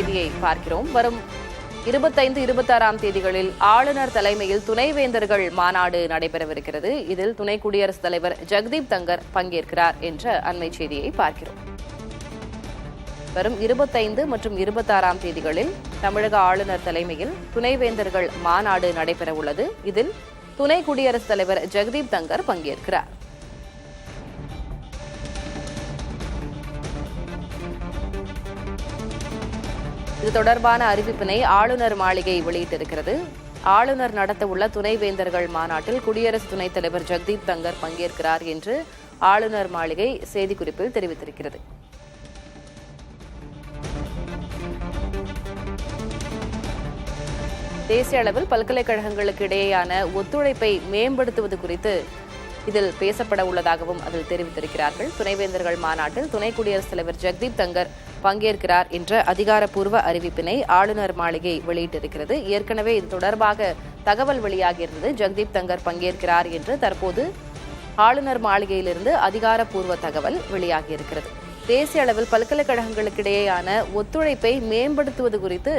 செய்தியை பார்க்கிறோம். வரும் 25, 26ஆம் தேதிகளில் ஆளுநர் தலைமையில் துணைவேந்தர்கள் மாநாடு நடைபெறவிருக்கிறது. இதில் துணை குடியரசுத் தலைவர் ஜெகதீப் தங்கர் பங்கேற்கிறார் என்ற அண்மை செய்தியை பார்க்கிறோம். வரும் 25 மற்றும் 26ஆம் தேதிகளில் தமிழக ஆளுநர் தலைமையில் துணைவேந்தர்கள் மாநாடு நடைபெறவுள்ளது. இதில் துணை குடியரசுத் தலைவர் ஜெகதீப் தங்கர் பங்கேற்கிறார். இது தொடர்பான அறிவிப்பினை ஆளுநர் மாளிகை வெளியிட்டிருக்கிறது. ஆளுநர் நடத்தவுள்ள துணைவேந்தர்கள் மாநாட்டில் குடியரசு துணைத் தலைவர் ஜெகதீப் தங்கர் பங்கேற்கிறார் என்று ஆளுநர் மாளிகை செய்திக்குறிப்பில் தெரிவித்திருக்கிறது. தேசிய அளவில் பல்கலைக்கழகங்களுக்கு இடையேயான ஒத்துழைப்பை மேம்படுத்துவது குறித்து இதில் பேசப்பட உள்ளதாகவும் அதில் தெரிவித்திருக்கிறார்கள். துணைவேந்தர்கள் மாநாட்டில் துணை குடியரசுத் தலைவர் ஜெகதீப் தங்கர் பங்கேற்கிறார் என்ற அதிகாரப்பூர்வ அறிவிப்பினை ஆளுநர் மாளிகை வெளியிட்டிருக்கிறது. ஏற்கனவே இது தொடர்பாக தகவல் வெளியாகியிருந்தது. ஜெகதீப் தங்கர் பங்கேற்கிறார் என்று தற்போது ஆளுநர் மாளிகையிலிருந்து அதிகாரப்பூர்வ தகவல் வெளியாகியிருக்கிறது. தேசிய அளவில் பல்கலைக்கழகங்களுக்கு இடையேயான ஒத்துழைப்பை மேம்படுத்துவது குறித்து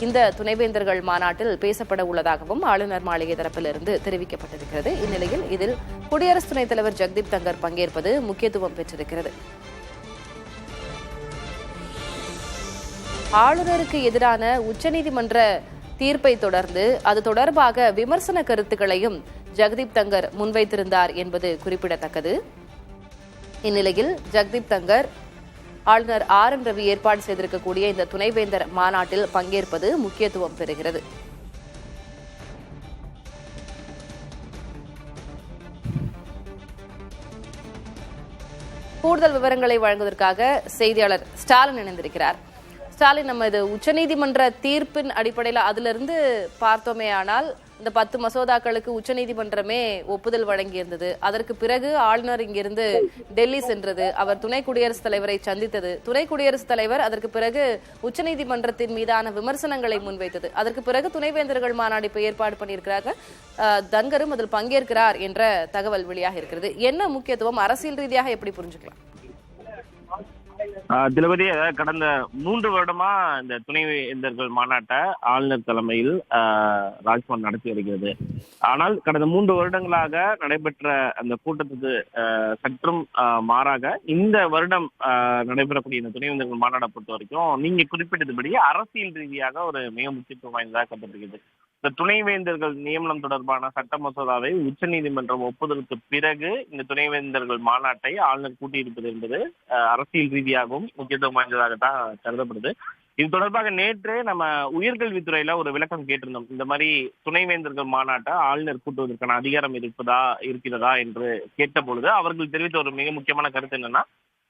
இந்த துணைவேந்தர்கள் மாநாட்டில் பேசப்பட உள்ளதாகவும் ஆளுநர் மாளிகை தரப்பிலிருந்து தெரிவிக்கப்பட்டிருக்கிறது. இந்நிலையில் இதில் குடியரசு துணைத் தலைவர் ஜெகதீப் தங்கர் பங்கேற்பது முக்கியத்துவம் பெற்றிருக்கிறது. ஆளுநருக்கு எதிரான உச்சநீதிமன்ற தீர்ப்பை தொடர்ந்து அது தொடர்பாக விமர்சன கருத்துக்களையும் ஜெகதீப் தங்கர் முன்வைத்திருந்தார் என்பது குறிப்பிடத்தக்கது. இந்நிலையில் ஜெகதீப் தங்கர் ஆளுநர் RN ரவி ஏற்பாடு செய்திருக்கக்கூடிய இந்த துணைவேந்தர் மாநாட்டில் பங்கேற்பது முக்கியத்துவம் பெறுகிறது. கூடுதல் விவரங்களை வழங்குவதற்காக செய்தியாளர் ஸ்டாலின் இணைந்திருக்கிறார். ஸ்டாலின், நம்ம இது உச்சநீதிமன்ற தீர்ப்பின் அடிப்படையில் அதிலிருந்து பார்த்தோமே ஆனால் இந்த 10 மசோதாக்களுக்கு உச்சநீதிமன்றமே ஒப்புதல் வழங்கியிருந்தது. அதற்கு பிறகு ஆளுநர் இங்கிருந்து டெல்லி சென்றது, அவர் துணை குடியரசுத் தலைவரை சந்தித்தது, துணை குடியரசுத் தலைவர் அதற்கு பிறகு உச்சநீதிமன்றத்தின் மீதான விமர்சனங்களை முன்வைத்தது. அதற்கு பிறகு துணைவேந்தர்கள் மாநாடு இப்ப ஏற்பாடு பண்ணியிருக்கிறாங்க. தங்கரும் அதில் பங்கேற்கிறார் என்ற தகவல் வெளியாக இருக்கிறது. என்ன முக்கியத்துவம், அரசியல் ரீதியாக எப்படி புரிஞ்சுக்கலாம்? திலபதி, கடந்த 3 வருடமா இந்த துணைவேந்தர்கள் மாநாட்டை ஆளுநர் தலைமையில் ராஜ்பவன் நடத்தி வருகிறது. ஆனால் கடந்த 3 வருடங்களாக நடைபெற்ற அந்த கூட்டத்துக்கு சற்றும் மாறாக இந்த வருடம் நடைபெறக்கூடிய இந்த துணைவேந்தர்கள் மாநாட்டை பொறுத்த வரைக்கும் நீங்க குறிப்பிட்டதுபடி அரசியல் ரீதியாக ஒரு மிக முக்கியத்துவம் வாய்ந்ததாக கருதப்படுகிறது. இந்த துணைவேந்தர்கள் நியமனம் தொடர்பான சட்ட மசோதாவை உச்சநீதிமன்றம் ஒப்புதலுக்கு பிறகு இந்த துணைவேந்தர்கள் மாநாட்டை ஆளுநர் கூட்டியிருப்பது என்பது அரசியல் ரீதியாகவும் முக்கியத்துவம் வாய்ந்ததாகத்தான் கருதப்படுது. இது தொடர்பாக நேற்று நம்ம உயர்கல்வித்துறையில ஒரு விளக்கம் கேட்டிருந்தோம். இந்த மாதிரி துணைவேந்தர்கள் மாநாட்டை ஆளுநர் கூட்டுவதற்கான அதிகாரம் இருக்கிறதா என்று கேட்ட பொழுது அவர்கள் தெரிவித்த ஒரு மிக முக்கியமான கருத்து என்னன்னா,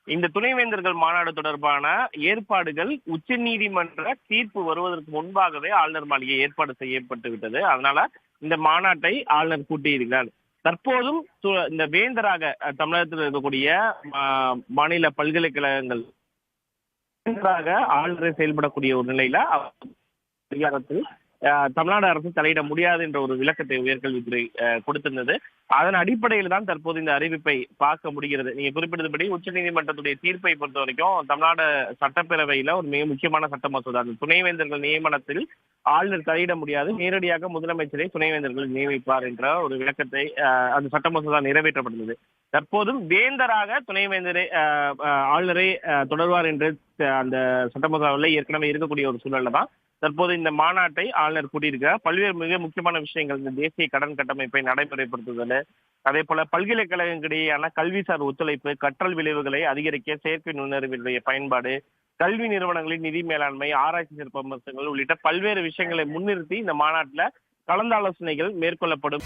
இந்த துணைவேந்தர்கள் மாநாடு தொடர்பான ஏற்பாடுகள் உச்ச நீதிமன்ற தீர்ப்பு வருவதற்கு முன்பாகவே ஆளுநர் மாளிகை ஏற்பாடு செய்யப்பட்டு விட்டது. அதனால இந்த மாநாட்டை ஆளுநர் கூட்டியிருக்கிறார். தற்போதும் இந்த வேந்தராக தமிழகத்தில் இருக்கக்கூடிய மாநில பல்கலைக்கழகங்கள் வேந்தராக ஆளுநரை செயல்படக்கூடிய ஒரு நிலையில அதிகாரத்தில் தமிழ்நாடு அரசு தலையிட முடியாது என்ற ஒரு விளக்கத்தை உயர்கல்வித்துறை கொடுத்திருந்தது. அதன் அடிப்படையில் தான் தற்போது இந்த அறிவிப்பை பார்க்க முடிகிறது. நீங்க குறிப்பிட்டபடி உச்சநீதிமன்றத்துடைய தீர்ப்பை பொறுத்த வரைக்கும் தமிழ்நாடு சட்டப்பேரவையில ஒரு மிக முக்கியமான சட்ட மசோதா. அந்த துணைவேந்தர்கள் நியமனத்தில் ஆளுநர் தலையிட முடியாது, நேரடியாக முதலமைச்சரை துணைவேந்தர்கள் நியமிப்பார் என்ற ஒரு விளக்கத்தை அந்த சட்ட மசோதா நிறைவேற்றப்பட்டது. தற்போதும் வேந்தராக துணைவேந்தரை ஆளுநரை தொடர்வார் என்று அந்த சட்ட மசோதாவில் ஏற்கனவே இருக்கக்கூடிய ஒரு சூழல்ல தான் தற்போது இந்த மாநாட்டை ஆளுநர் கூட்டியிருக்கிறார். பல்வேறு மிக முக்கியமான விஷயங்கள், இந்த தேசிய கடன் கட்டமைப்பை நடைமுறைப்படுத்துதல், அதே போல பல்கலைக்கழகங்களிடையேயான கல்விசார் ஒத்துழைப்பு, கற்றல் விளைவுகளை அதிகரிக்க செயற்கை நுண்ணறிவுடைய பயன்பாடு, கல்வி நிறுவனங்களின் நிதி மேலாண்மை, ஆராய்ச்சி சிறப்பம்சங்கள் உள்ளிட்ட பல்வேறு விஷயங்களை முன்னிறுத்தி இந்த மாநாட்டில் கலந்தாலோசனைகள் மேற்கொள்ளப்படும்.